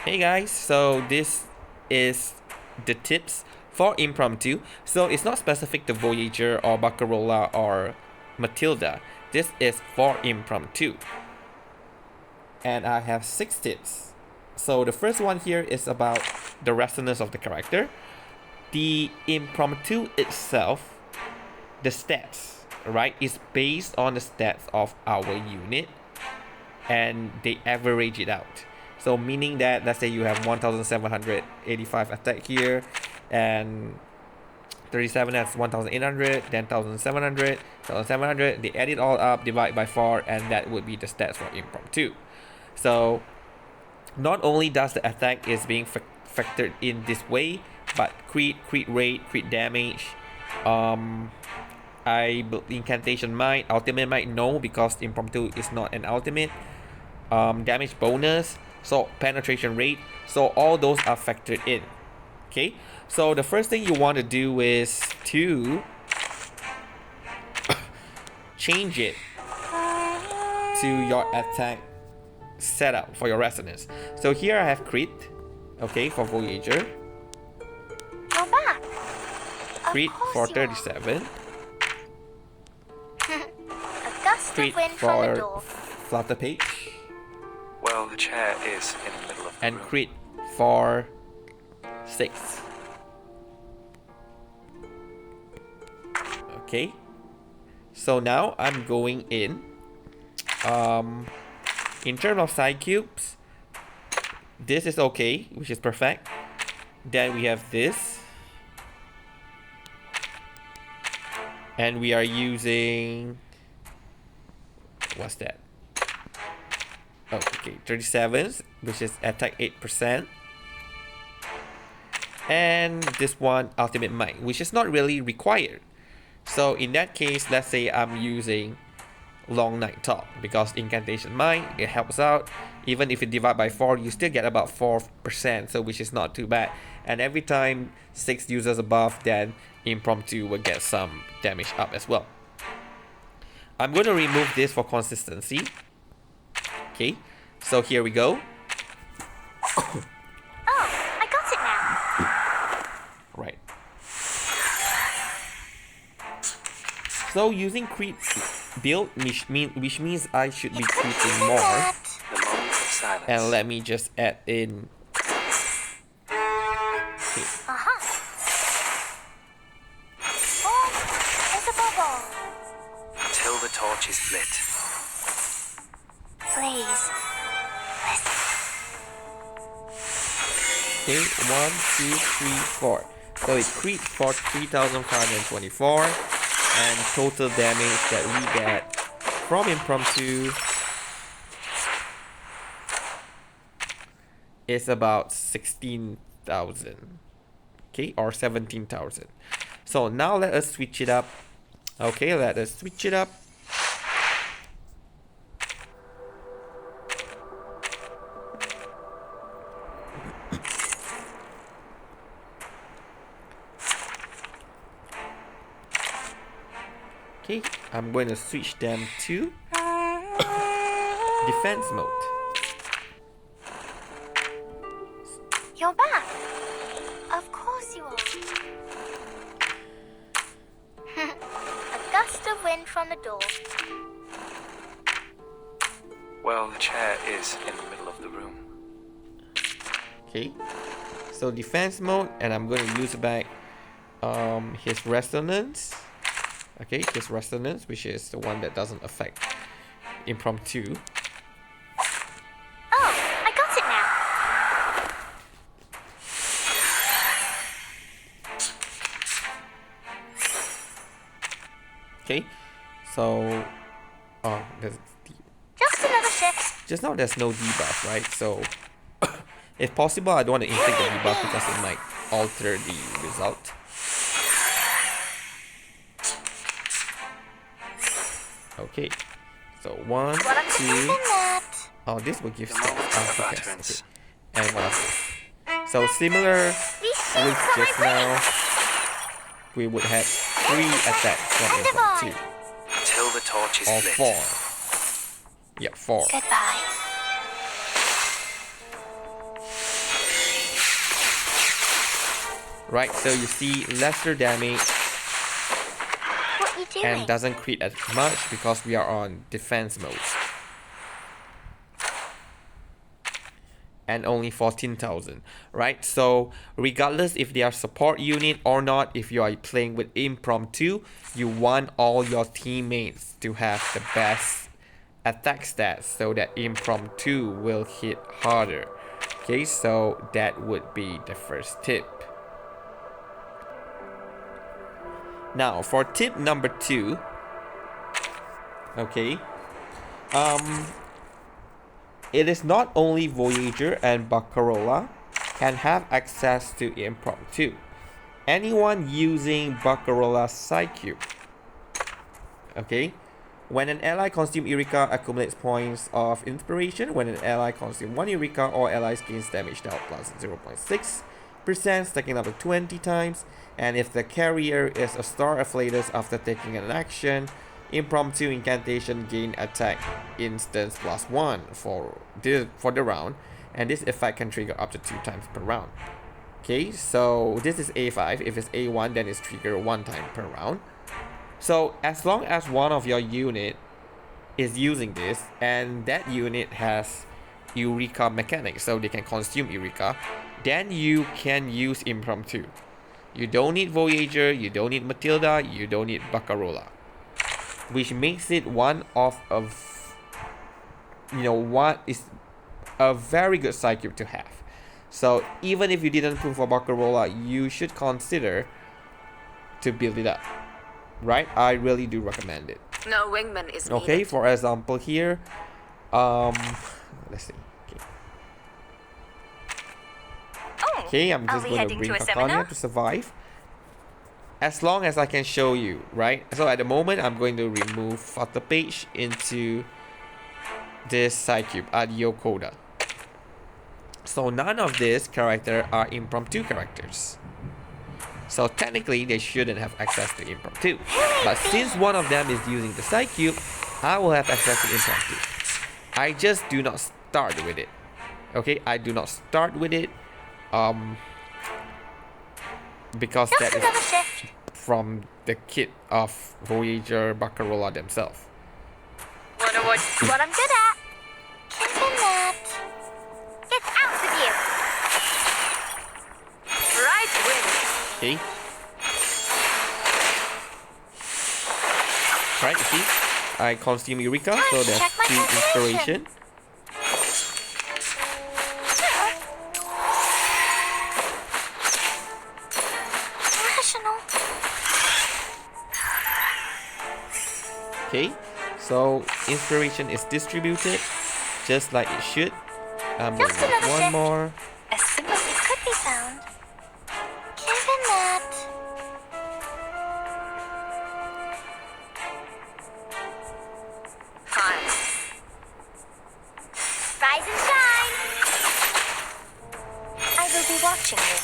Hey guys, so this is the tips for Impromptu. So it's not specific to Voyager or Baccarola or Matilda. This is for Impromptu. And I have 6 tips. So the first one here is about the resonance of the character. The Impromptu itself, the stats, right, is based on the stats of our unit and they average it out. So meaning that, let's say you have 1785 attack here and 37, that's 1800, then 1700, 1700, they add it all up, divide by 4, and that would be the stats for Impromptu. So not only does the attack is being factored in this way, but crit rate, crit damage, incantation might, ultimate might no, because Impromptu is not an ultimate, damage bonus, so penetration rate, so all those are factored in. Okay, so the first thing you want to do is to change it to your attack setup for your resonance. So here I have crit, okay, for Voyager. You're back. Crit for 37. A gust of Crit wind from the for door. Flutter Page. Well, the chair is in the middle of the And room. crit for 6. Okay. So now I'm going in. In terms of Psychubes, this is okay, which is perfect. Then we have this. And we are using... what's that? Oh, okay, 37s, which is attack 8%. And this one, ultimate might, which is not really required. So in that case, let's say I'm using long night talk, because incantation might, it helps out. Even if you divide by 4, you still get about 4%, so which is not too bad. And every time 6 users above, then Impromptu will get some damage up as well. I'm going to remove this for consistency. Okay, so here we go. Oh, I got it now. Right. So using crit build, which means I should be creeping more. The moment of silence. And let me just add in. Okay. Oh, there's a bubble. Till the torch is lit. Please. Listen. Okay, 1, 2, 3, 4. So it crit for 3,524, and total damage that we get from Impromptu is about 16,000. Okay, or 17,000. So now let us switch it up. Okay, let us switch it up. Okay, I'm going to switch them to defense mode. You're back. Of course you are. A gust of wind from the door. Well, the chair is in the middle of the room. Okay, so defense mode, and I'm going to use back his resonance. Okay, his resonance, which is the one that doesn't affect Impromptu. Oh, I got it now. Okay, so there's Just another shift. just now there's no debuff, right? So if possible, I don't want to inflict the debuff because it might alter the result. Okay, so 1, What I'm 2. thinking that. Oh, this will give The stats. moment of Okay. utterance. And what else? So similar Be sure with for just my now, we would have 3 attacks from And Impromptu. Till the torch is Or lit. 4. Yeah, 4. Goodbye. right? So you see lesser damage What you doing? and doesn't crit as much because we are on defense mode. And only 14,000, right? So regardless if they are support unit or not, if you are playing with Impromptu, you want all your teammates to have the best attack stats so that Impromptu will hit harder. Okay, so that would be the first tip. Now for tip number 2, okay, it is not only Voyager and Barcarola can have access to Impromptu. Anyone using Barcarola's Psychube, okay, when an ally consumes Eureka, accumulates points of inspiration. When an ally consumes 1 Eureka, all allies gains damage dealt plus 0.6%, stacking up to 20 times. And if the carrier is a star afflatus after taking an action, Impromptu incantation gain attack instance plus 1 for the round, and this effect can trigger up to 2 times per round. Okay, so this is A5. If it's A1, then it's triggered 1 time per round. So as long as one of your unit is using this, and that unit has Eureka mechanics, so they can consume Eureka, then you can use Impromptu. You don't need Voyager, you don't need Matilda, you don't need Barcarola, which makes it one of what is a very good Psychube to have. So even if you didn't prove for Barcarola, you should consider to build it up, right? I really do recommend it. No wingman is Okay, needed. for example here, let's see. Okay, I'm are just we going to heading bring to a Kakania seminar? to survive. As long as I can show you, right? So at the moment, I'm going to remove photo page into this Psychube Addio Coda. So none of these characters are Impromptu characters. So technically, they shouldn't have access to Impromptu. But since one of them is using the Psychube, I will have access to Impromptu. I just do not start with it. Okay, I do not start with it. Because that is from the kit of Voyager Barcarola themselves. Wanna watch What I'm good at. Internet. Get out of you. right wing? Okay. Right, you see? I consume Eureka, so there's Check my 2 calculation. inspiration. Rational. Okay, so inspiration is distributed just like it should. I'm going Just to another one shift. more. As simple as it could be found. Given that. Fine. Rise and shine. I will be watching you.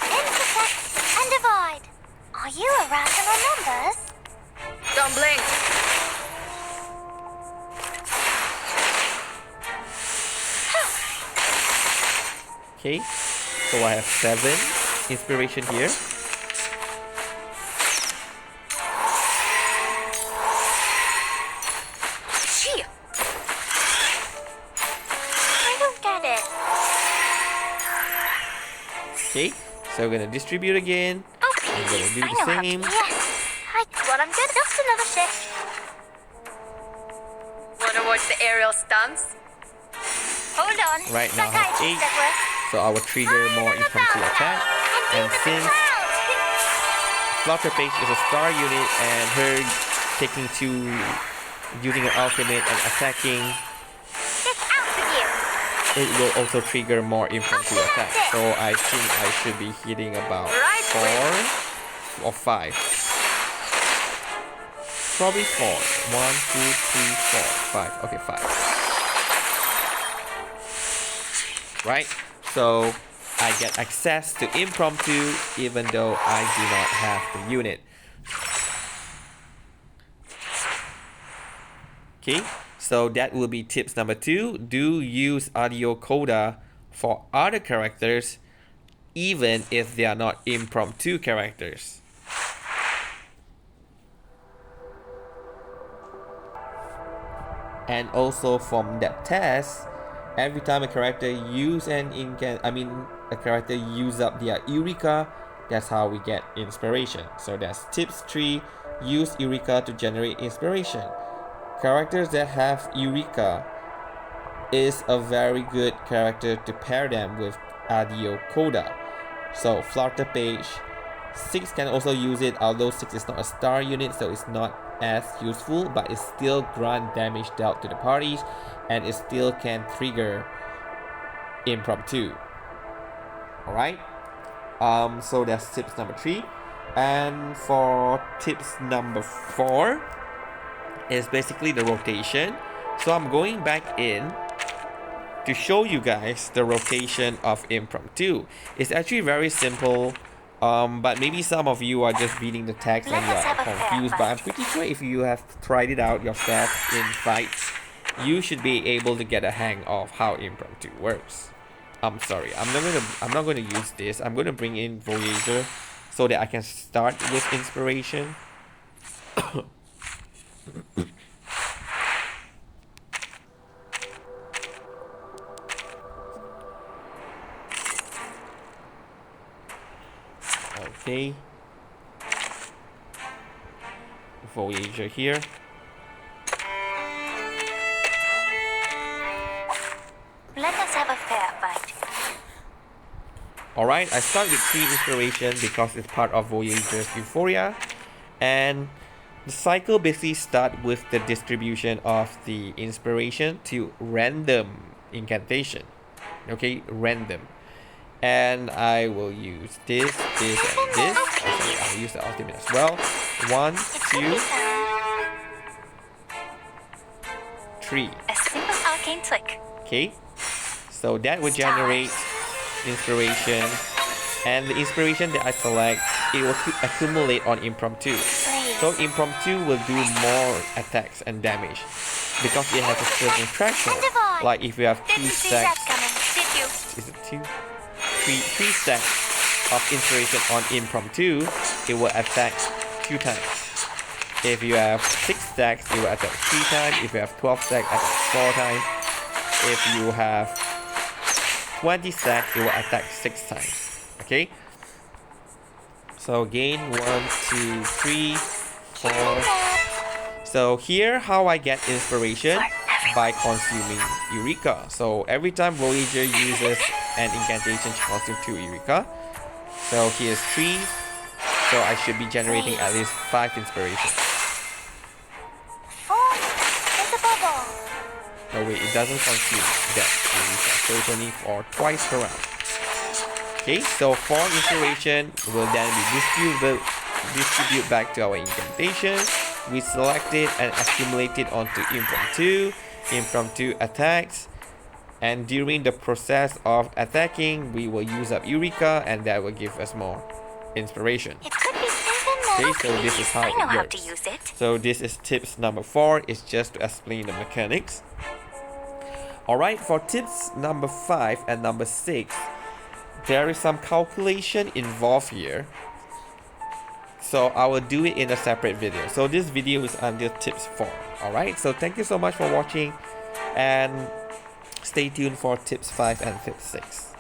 Intersect and divide. Are you a rational numbers? Don't blink. Okay, so I have 7 inspiration here. Gee, I don't get it. Okay, so we're gonna distribute again. Oh, I'm gonna please. do I the know how to. same. Yes. What I'm good. Just another shift. wanna watch the aerial stunts? Hold on. Right now I have Psychiatrist 8, at work. so I will trigger more Impromptu attack. And since Flutter Page is a star unit and her taking 2, using her ultimate and attacking, Get out of you. it will also trigger more Impromptu attack. So I think I should be hitting about 4 or 5. Probably 4. 1, 2, 3, 4, 5. Okay, 5. Right? So I get access to Impromptu even though I do not have the unit. Okay, so that will be tips number 2. Do use Addio Coda for other characters even if they are not impromptu characters. And also from that test, every time a character use a character use up their Eureka, that's how we get inspiration. So that's tips 3, use Eureka to generate inspiration. Characters that have Eureka is a very good character to pair them with Addio Coda. So Flutter Page 6 can also use it, although 6 is not a star unit, so it's not as useful, but it still grant damage dealt to the parties, and it still can trigger impromptu. Alright, so that's tips number 3. And for tips number 4 is basically the rotation. So I'm going back in to show you guys the rotation of impromptu. It's actually very simple, but maybe some of you are just reading the text and you are confused, but I'm pretty sure if you have tried it out yourself in fights, you should be able to get a hang of how impromptu works. I'm sorry, I'm not going to use this. I'm going to bring in Voyager so that I can start with inspiration. Okay, Voyager here. Let us have a fair fight. Alright, I start with 3 inspiration because it's part of Voyager's Euphoria, and the cycle basically starts with the distribution of the inspiration to random incantation. Okay, random. And I will use this, and this. Also, I'll use the ultimate as well. 1, 2, 3. A simple arcane trick. Okay, so that will generate inspiration, and the inspiration that I select, it will accumulate on impromptu. So impromptu will do more attacks and damage because it has a certain threshold. Like if you have 2 stacks, is it 2? 3 stacks of inspiration on impromptu, it will attack 2 times. If you have 6 stacks, it will attack 3 times. If you have 12 stacks, attack 4 times. If you have 20 stacks, it will attack 6 times. Okay? So again, 1, 2, 3, 4. So here how I get inspiration, by consuming Eureka. So every time Voyager uses an incantation, she consumes 2 Eureka. So here's 3. So I should be generating at least 5 inspiration. Oh wait, it doesn't consume that Eureka, so it's only for twice per round. Okay, so 4 inspiration will then be distribute back to our incantation. We select it and accumulate it onto impromptu attacks, and during the process of attacking, we will use up Eureka, and that will give us more inspiration. Okay, so this is how it works. So this is tips number 4. It's just to explain the mechanics. Alright, for tips number 5 and number 6, there is some calculation involved here. So I will do it in a separate video. So this video is under tips 4. Alright, so thank you so much for watching, and stay tuned for tips 5 and tips 6.